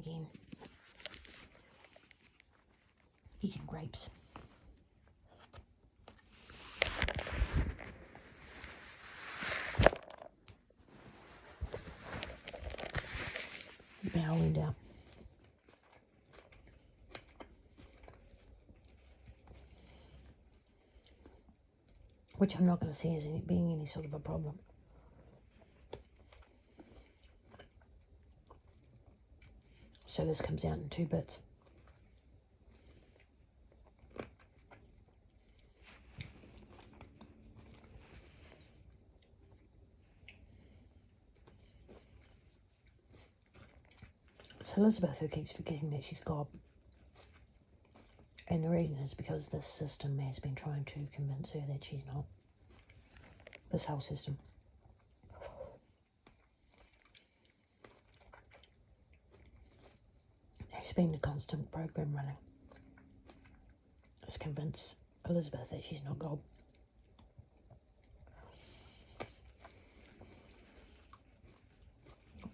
again. Eating grapes. Bowing down. Which I'm not going to see as being any sort of a problem. So this comes out in 2 bits. It's Elizabeth who keeps forgetting that she's God. And the reason is because this system has been trying to convince her that she's not. This whole system. There's been a constant program running. It's convinced Elizabeth that she's not God.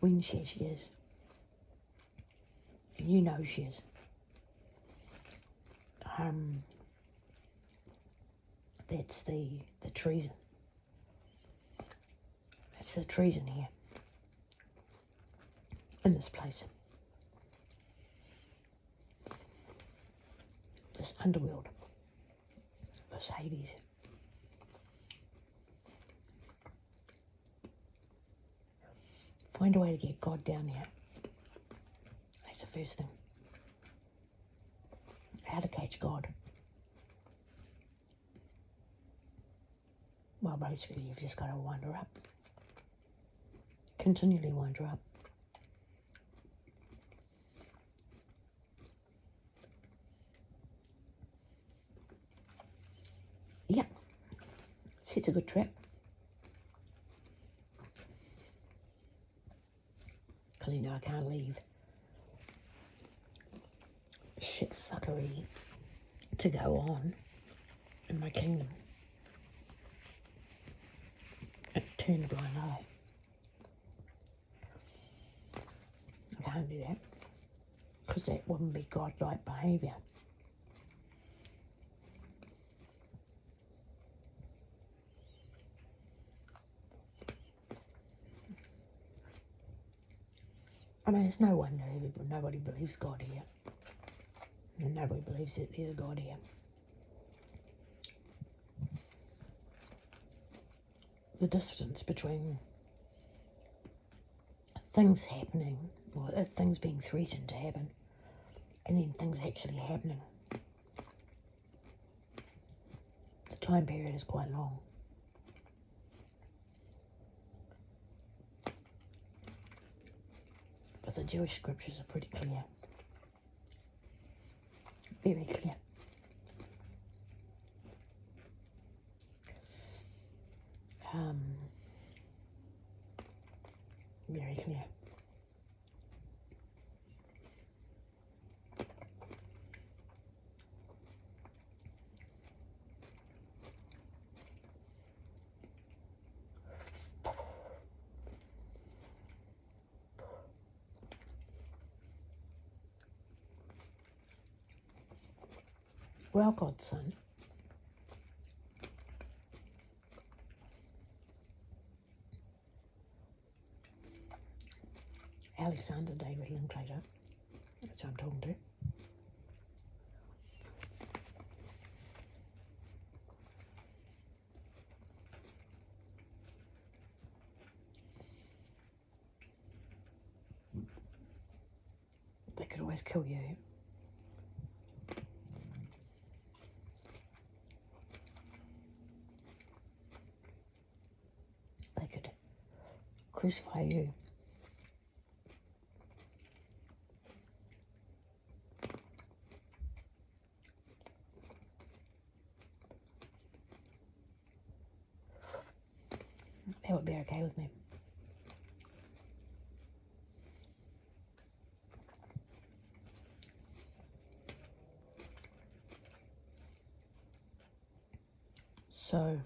When she is. And you know she is. That's the treason. That's the treason here. In this place. This underworld. This Hades. Find a way to get God down here. That's the first thing. How to catch God. Well, basically, you've just got to wind her up. Continually wind her up. Yep. It's a good trap. Because, you know, I can't leave shit fuckery to go on in my kingdom. And turn a blind eye. I can't do that. Because that wouldn't be godlike behaviour. I mean, it's no wonder nobody believes God here. And nobody believes that there's a God here. The distance between things happening, or things being threatened to happen, and then things actually happening. The time period is quite long. But the Jewish scriptures are pretty clear. Very clear. Very clear. Well, godson, Alexander David Linklater, that's who I'm talking to. They could always kill you. They could crucify you. That would be okay with me. So,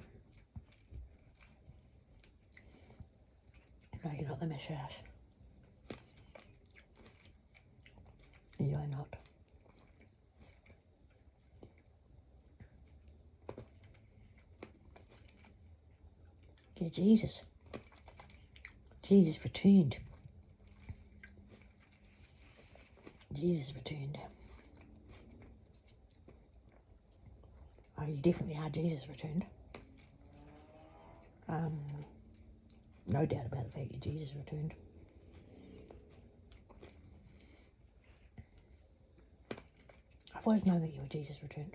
no, you're not the Messiah. You're not. Yeah, Jesus. Jesus returned. Jesus returned. Oh, you definitely are. Jesus returned. No doubt about the fact that Jesus returned. I've always known that you were Jesus returned.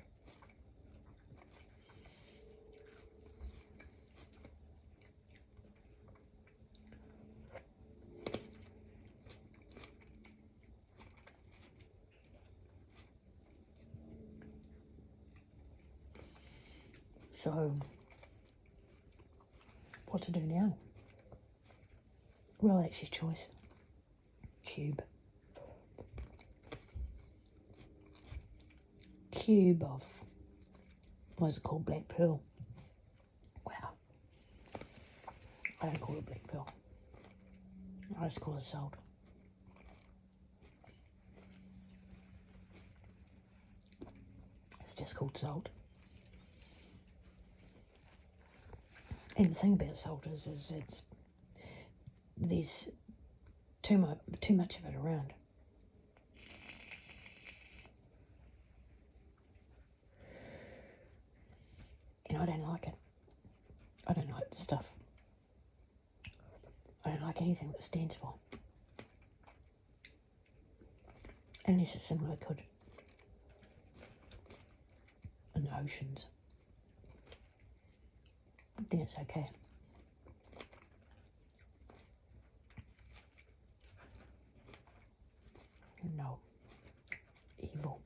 So, what to do now? Well, that's your choice. Cube of, what's it called, black pearl. Wow. I don't call it black pearl. I just call it salt. It's just called salt. And the thing about salt is there's too much of it around. And I don't like it. I don't like the stuff. I don't like anything that stands for. Unless it's similar good. In the oceans. Then it's okay. No. Evil.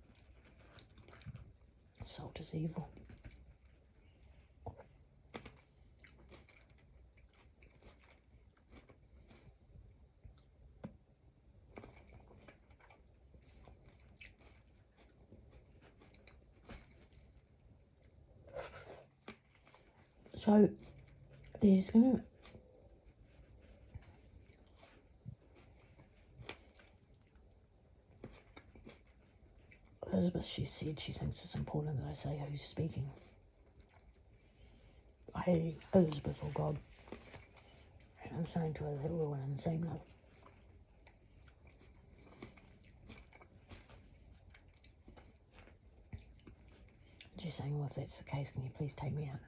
Salt is evil. So, there's going to... Elizabeth, she said she thinks it's important that I say who's speaking. Elizabeth or God. And I'm saying to her that we're one and the same love. She's saying, well, if that's the case, can you please take me out?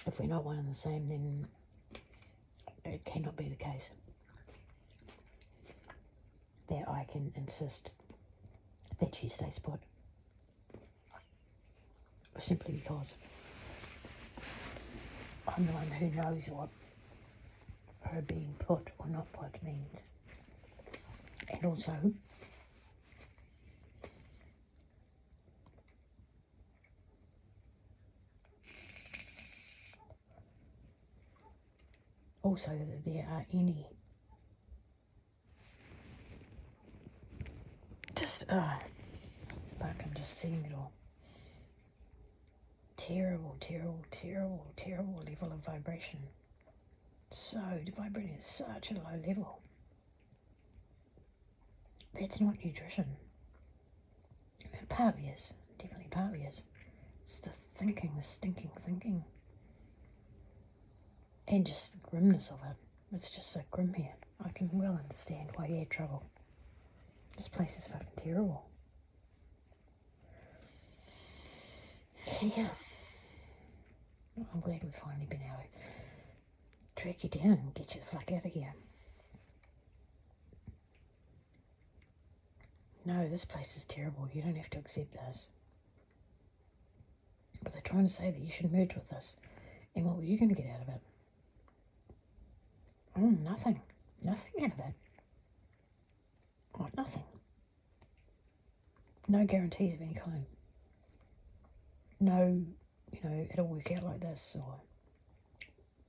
If we're not one and the same, then it cannot be the case that I can insist that she stays put. Simply because I'm the one who knows what her being put or not put means. And also that there are any I'm just seeing it all. Terrible level of vibration. So vibrating at such a low level. That's not nutrition. It partly is. Definitely partly is. It's the thinking, the stinking thinking. And just the grimness of it. It's just so grim here. I can well understand why you had trouble. This place is fucking terrible. Yeah. I'm glad we've finally been able to track you down and get you the fuck out of here. No, this place is terrible. You don't have to accept this. But they're trying to say that you should merge with us. And what were you going to get out of it? Nothing. Nothing out of it. What, nothing? No guarantees of any kind. No, it'll work out like this, or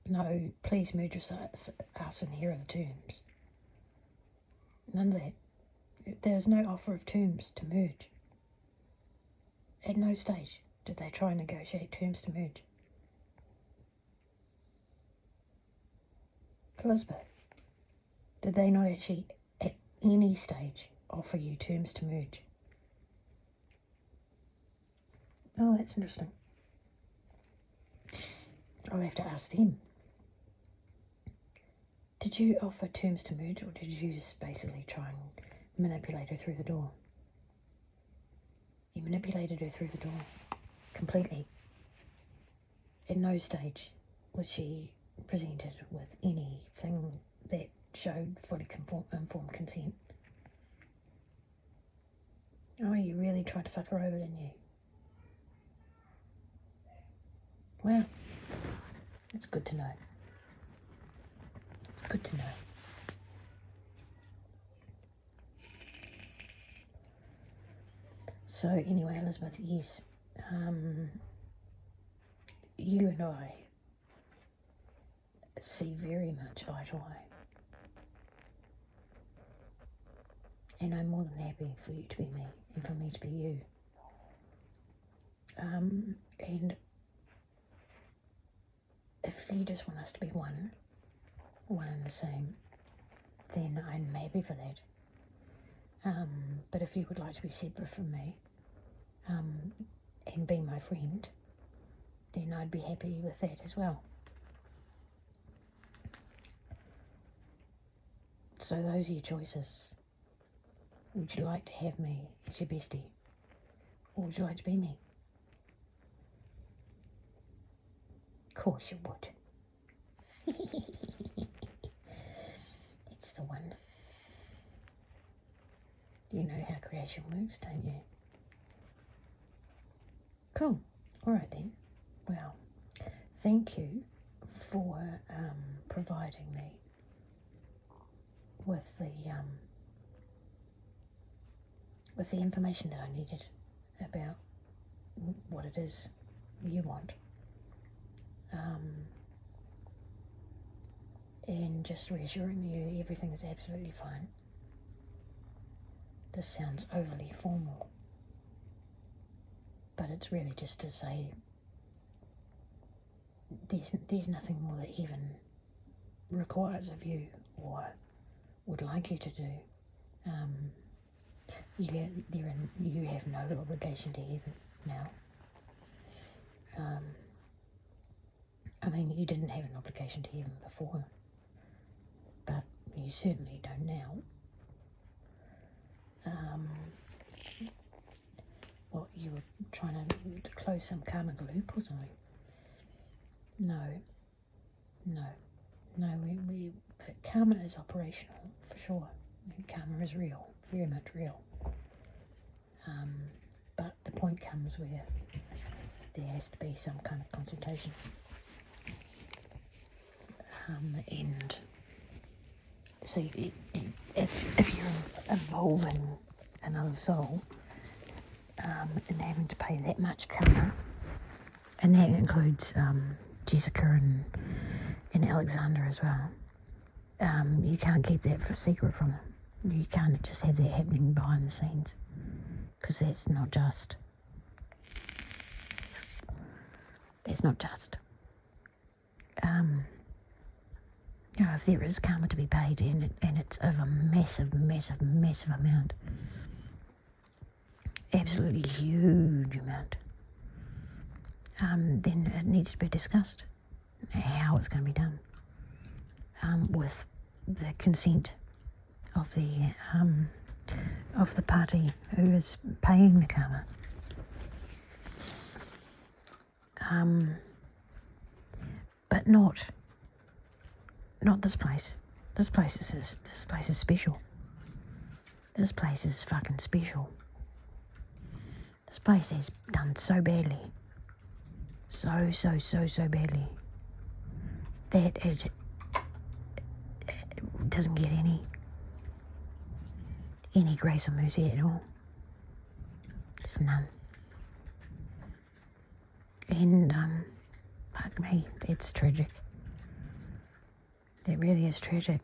no, please merge with us and here are the terms. None of that. There's no offer of terms to merge. At no stage did they try and negotiate terms to merge. Elizabeth, did they not actually at any stage offer you terms to merge? Oh, that's interesting. I'll have to ask them. Did you offer terms to merge, or did you just basically try and manipulate her through the door? You manipulated her through the door completely. At no stage was she presented with anything that showed fully informed consent. Oh, you really tried to fuck her over, didn't you? Well, it's good to know. It's good to know. So anyway, Elizabeth, yes, you and I see very much eye to eye. And I'm more than happy for you to be me and for me to be you. And if you just want us to be one and the same, then I'm happy for that. But if you would like to be separate from me, and be my friend, then I'd be happy with that as well. So those are your choices. Would you like to have me as your bestie? Or would you like to be me? Of course you would. It's the one. You know how creation works, don't you? Cool. Alright then. Well, thank you for providing me with the information that I needed about what it is you want. And just reassuring you everything is absolutely fine. This sounds overly formal, but it's really just to say there's nothing more that heaven requires of you or would like you to do. You have no obligation to heaven now. I mean, you didn't have an obligation to heaven before, but you certainly don't now. What, you were trying to close some karmic loop or something? No, but karma is operational, for sure. Karma is real, very much real. But the point comes where there has to be some kind of consultation. And so if you're involving another soul and having to pay that much karma, and that includes Jessica and Alexander as well, you can't keep that for a secret from them. You can't just have that happening behind the scenes, because that's not just. That's not just. If there is karma to be paid and it's of a massive amount, absolutely huge amount, then it needs to be discussed how it's going to be done, with the consent of the party who is paying the karma. But not this place. This place is special. This place is fucking special. This place has done so badly, so badly, that it doesn't get any grace or mercy at all. Just none. And fuck me, it's tragic. It really is tragic.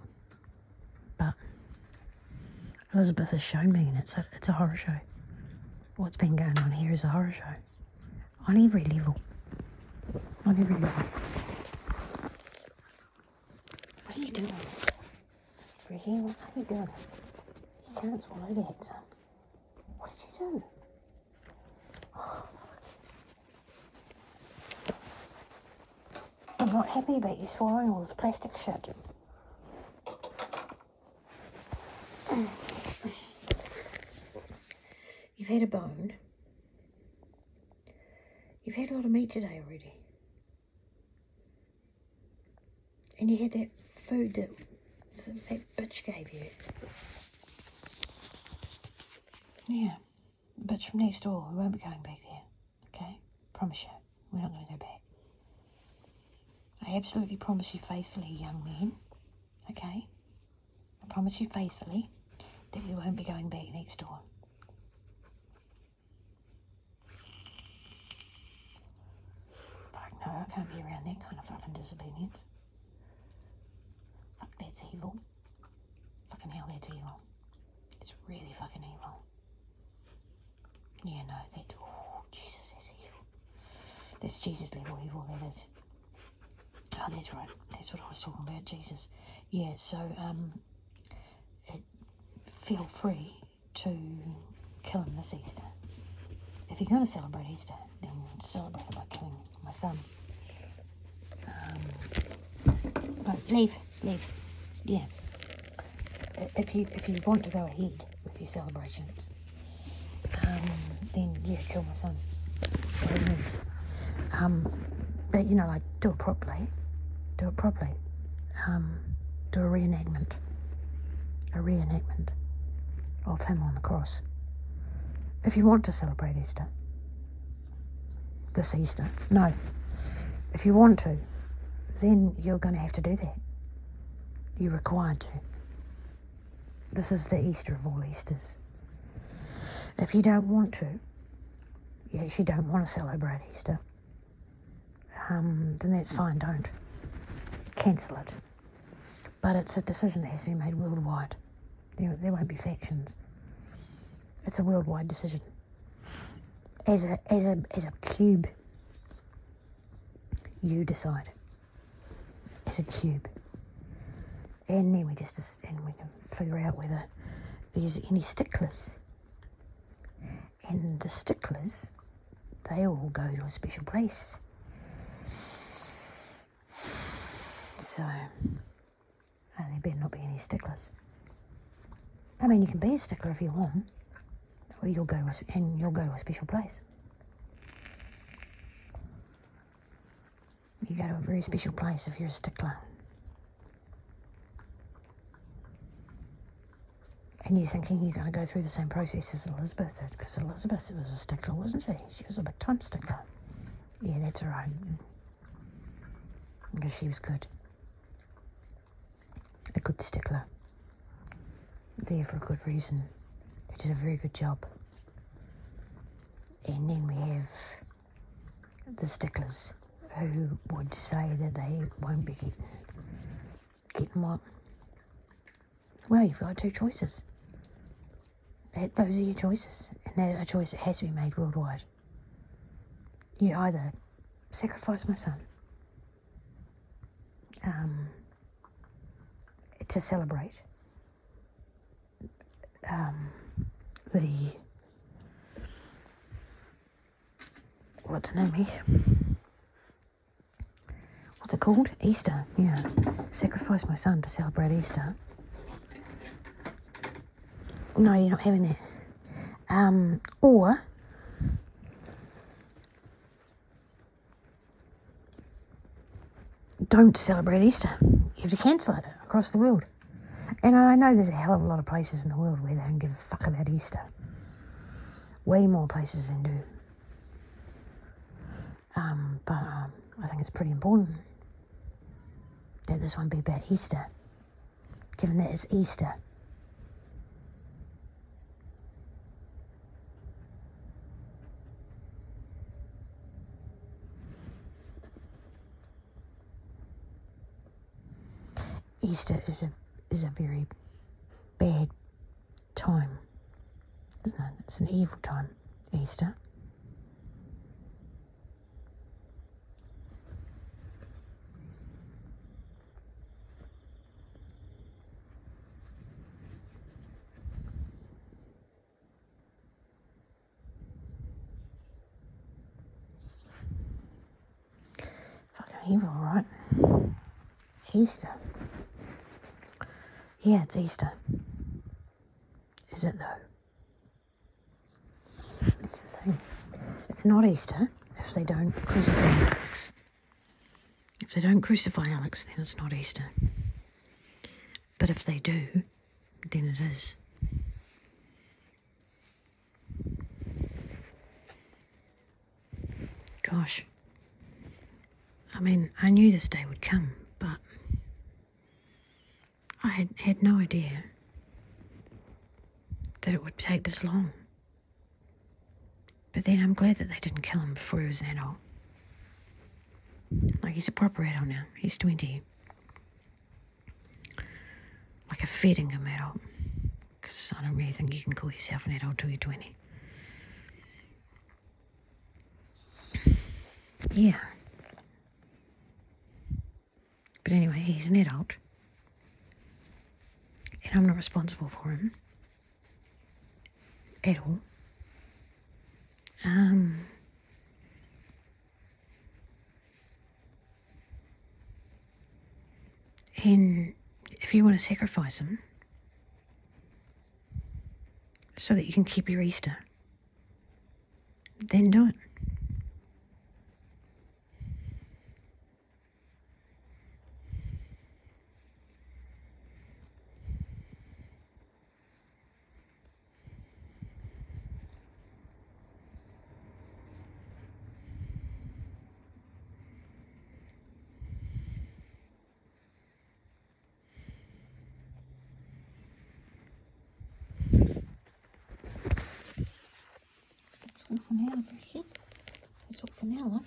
But Elizabeth has shown me, and it's a horror show. What's been going on here is a horror show. On every level. On every level. What are you doing? doing? Freaking, what are you doing? You can't swallow that, son. What did you do? I'm not happy about you swallowing all this plastic shit. You've had a bone. You've had a lot of meat today already. And you had that food that bitch gave you. Yeah, the bitch from next door. We won't be going back there. Okay? Promise you. We're not going to go back. I absolutely promise you faithfully, young man. Okay? I promise you faithfully that we won't be going back next door. Fuck no, I can't be around that kind of fucking disobedience. Fuck, that's evil. Fucking hell, that's evil. It's really fucking evil. Yeah, no, that's... Oh, Jesus, that's evil. That's Jesus level evil, that is. Oh, that's right. That's what I was talking about, Jesus. Yeah, so, feel free to kill him this Easter. If you're going to celebrate Easter, then celebrate it by killing my son. But leave. Yeah. If you want to go ahead with your celebrations, then yeah, kill my son. That's what it means. But you know, like, do it properly. Do a reenactment. A reenactment of him on the cross. If you want to celebrate Easter. This Easter. No. If you want to, then you're going to have to do that. You're required to. This is the Easter of all Easters. If you don't want to, you actually don't want to celebrate Easter, then that's fine, don't. Cancel it. But it's a decision that has to be made worldwide. There won't be factions. It's a worldwide decision. As a cube, you decide. As a cube. And then we can figure out whether there's any sticklers. And the sticklers, they all go to a special place. So, there better not be any sticklers. I mean, you can be a stickler if you want, or you'll go to a special place. You go to a very special place if you're a stickler. And you're thinking you're going to go through the same process as Elizabeth did, because Elizabeth was a stickler, wasn't she? She was a big time stickler. Yeah, that's right. Because she was good. A good stickler. There for a good reason. They did a very good job. And then we have the sticklers who would say that they won't be getting what? Well, you've got two choices. Those are your choices. And they're a choice that has to be made worldwide. You either sacrifice my son to celebrate what's the name here? What's it called? Easter, yeah. Sacrifice my son to celebrate Easter. No, you're not having that. Or don't celebrate Easter. You have to cancel it across the world. And I know there's a hell of a lot of places in the world where they don't give a fuck about Easter. Way more places than do. But I think it's pretty important that this one be about Easter, given that it's Easter. Easter is a very bad time, isn't it? It's an evil time, Easter. You're all right. Easter. Yeah, it's Easter. Is it though? That's the thing. It's not Easter if they don't crucify Alex. If they don't crucify Alex, then it's not Easter. But if they do, then it is. Gosh. I mean, I knew this day would come, but I had no idea that it would take this long. But then I'm glad that they didn't kill him before he was an adult. Like, he's a proper adult now. He's 20. Like a fair dinkum adult. Because I don't really think you can call yourself an adult till you're 20. Yeah. But anyway, he's an adult. And I'm not responsible for him. At all. And if you want to sacrifice him so that you can keep your Easter, then do it. That's all for now, Becky. That's all for now, love.